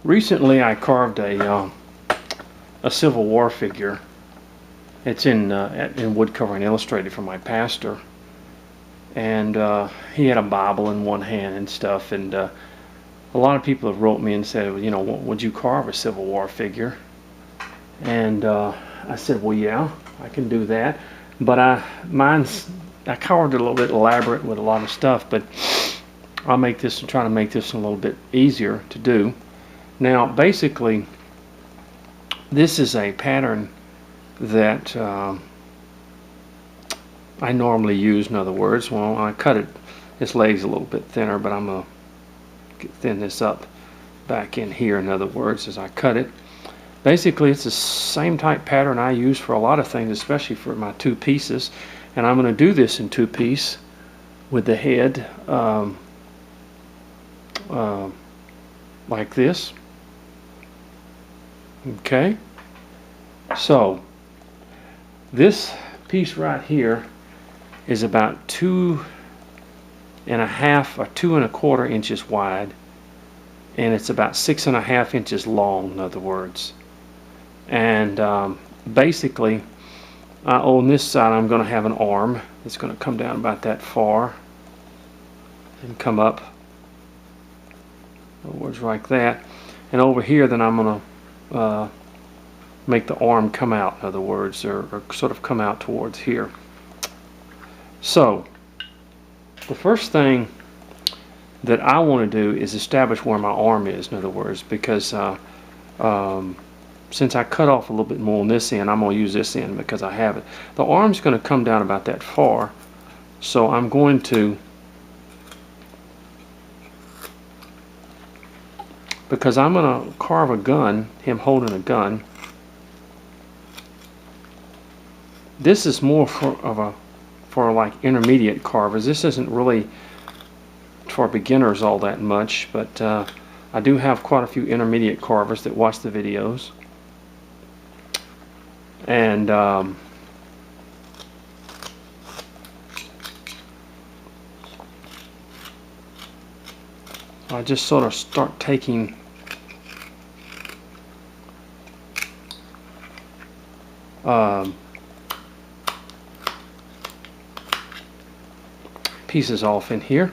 Recently I carved a Civil War figure. It's in wood covering illustrated for my pastor, and he had a Bible in one hand and stuff, and a lot of people have wrote me and said, you know, would you carve a Civil War figure? And I said, well, yeah, I can do that, but I carved it a little bit elaborate with a lot of stuff, but I'll make this and try to make this a little bit easier to do. Now, basically, this is a pattern that I normally use. In other words, well, I cut it, this leg's a little bit thinner, but I'm going to thin this up back in here, in other words, as I cut it. Basically, it's the same type pattern I use for a lot of things, especially for my two pieces. And I'm going to do this in two piece with the head like this. Okay, so this piece right here is about 2.5 or 2.25 inches wide, and it's about 6.5 inches long, in other words. And basically, on this side I'm going to have an arm that's going to come down about that far and come up, in other words, like that. And over here, then I'm going to make the arm come out, in other words, or sort of come out towards here. So the first thing that I want to do is establish where my arm is, in other words, because since I cut off a little bit more on this end, I'm going to use this end because I have it. The arm's going to come down about that far, so I'm going to, because I'm going to carve a gun, him holding a gun. This is more for like intermediate carvers. This isn't really for beginners all that much, but I do have quite a few intermediate carvers that watch the videos. And I just sort of start taking pieces off in here.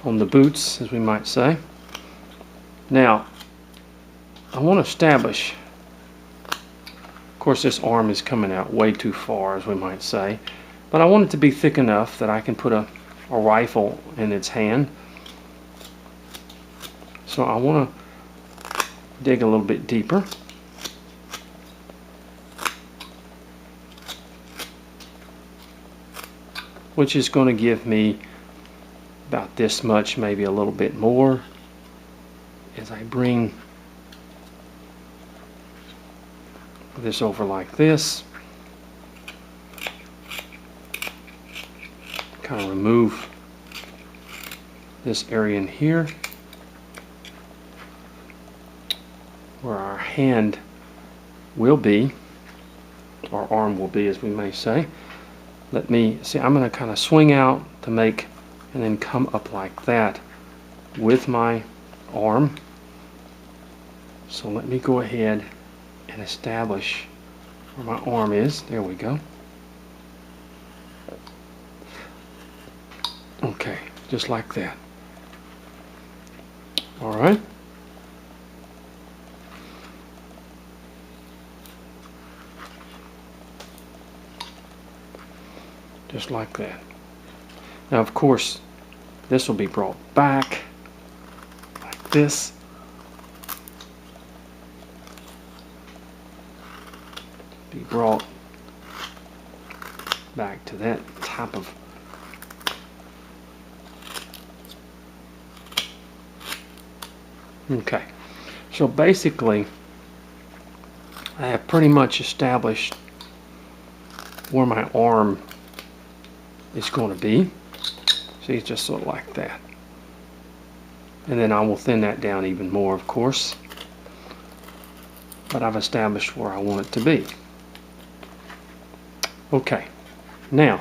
On the boots, as we might say. Now, I want to establish, of course this arm is coming out way too far, as we might say, but I want it to be thick enough that I can put a rifle in its hand. So I want to dig a little bit deeper. Which is going to give me about this much, maybe a little bit more, as I bring this over like this. Kind of remove this area in here where our hand will be, or arm will be, as we may say. Let me see, I'm going to kind of swing out to make, and then come up like that with my arm. So let me go ahead and establish where my arm is. There we go. Okay, just like that. All right. Just like that. Now, of course, this will be brought back like this. Be brought back to that type of okay. So basically, I have pretty much established where my arm is going to be. See, it's just sort of like that. And then I will thin that down even more, of course. But I've established where I want it to be. Okay. Now,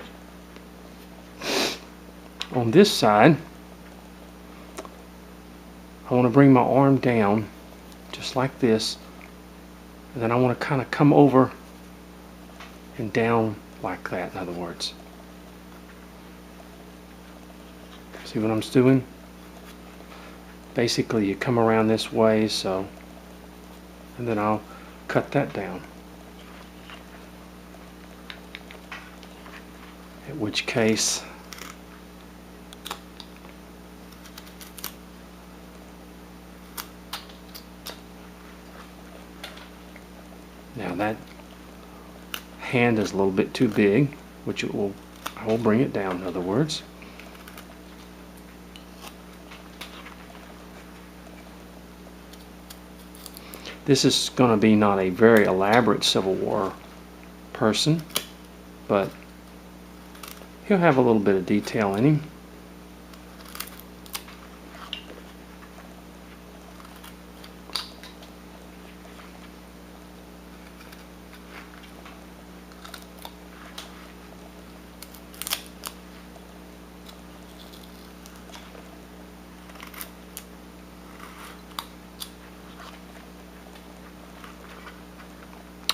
on this side, I want to bring my arm down just like this, and then I want to kind of come over and down like that, in other words. See what I'm doing? Basically you come around this way, so, and then I'll cut that down. In which case now that hand is a little bit too big, which I will bring it down, in other words. This is going to be not a very elaborate Civil War person, but he'll have a little bit of detail in him.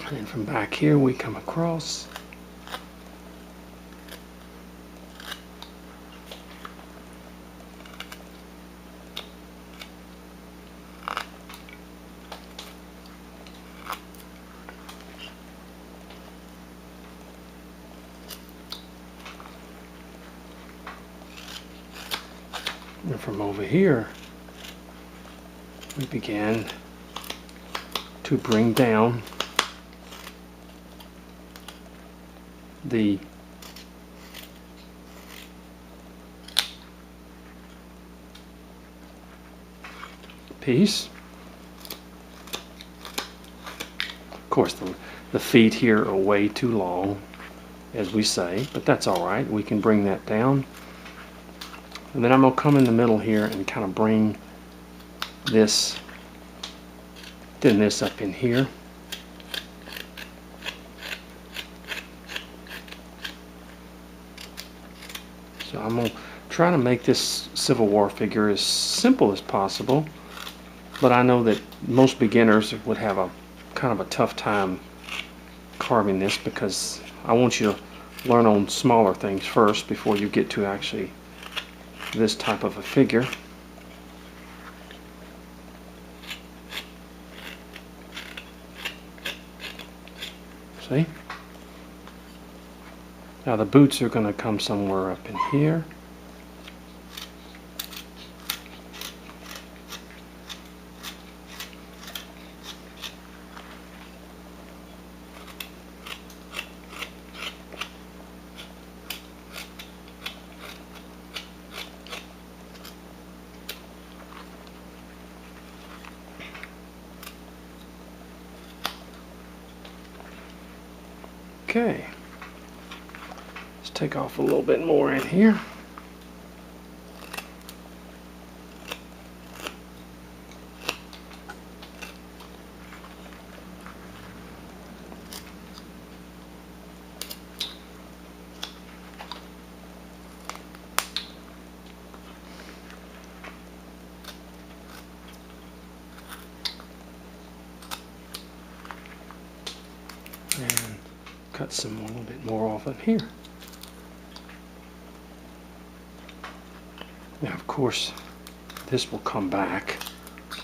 And then from back here we come across. And from over here we began to bring down the piece. Of course the feet here are way too long, as we say, but that's alright, we can bring that down. And then I'm going to come in the middle here and kind of bring this, thin this up in here. So I'm going to try to make this Civil War figure as simple as possible, but I know that most beginners would have a kind of a tough time carving this, because I want you to learn on smaller things first before you get to actually this type of a figure. See? Now the boots are going to come somewhere up in here. Okay. Let's take off a little bit more in here. And cut some a little bit more off in here. Now, of course, this will come back.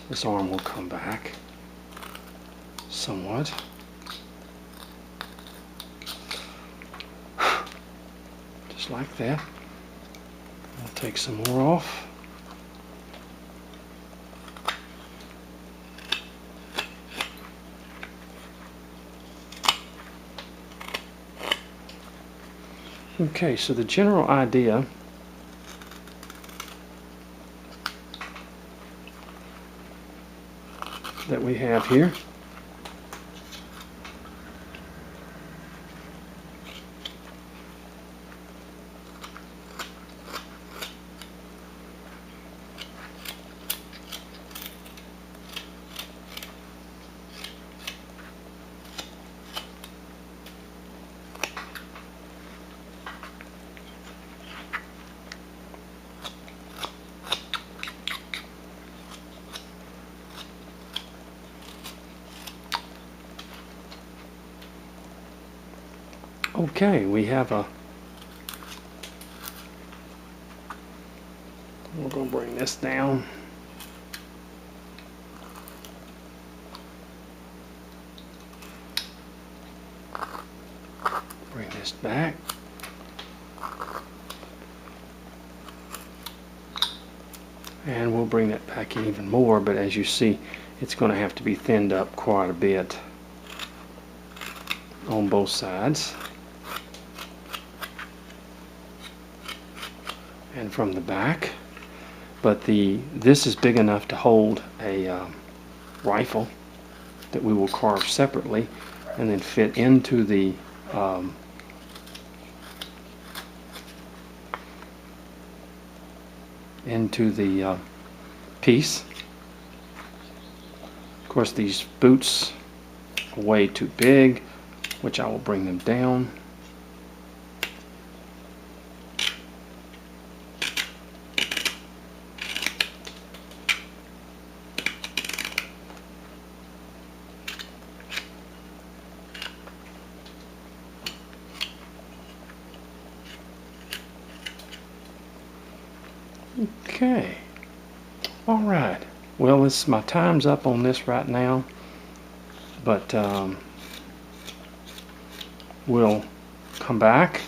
This arm will come back somewhat. Just like that. I'll take some more off. Okay, so the general idea that we have here Okay, we have we're going to bring this down. Bring this back. And we'll bring that back in even more, but as you see, it's going to have to be thinned up quite a bit on both sides. And from the back. But this is big enough to hold a rifle that we will carve separately and then fit into the piece. Of course, these boots are way too big, which I will bring them down. Okay. All right. Well, my time's up on this right now, but we'll come back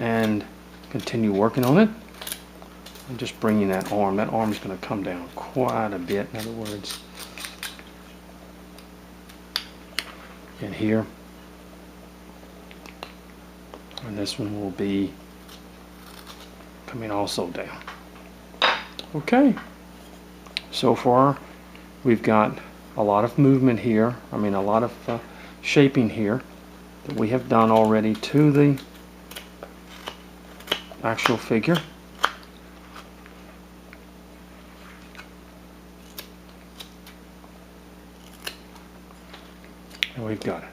and continue working on it. I'm just bringing that arm. That arm's going to come down quite a bit, in other words. In here. And this one will be coming also down. Okay. So far, we've got a lot of movement here. I mean, a lot of shaping here that we have done already to the actual figure. And we've got it.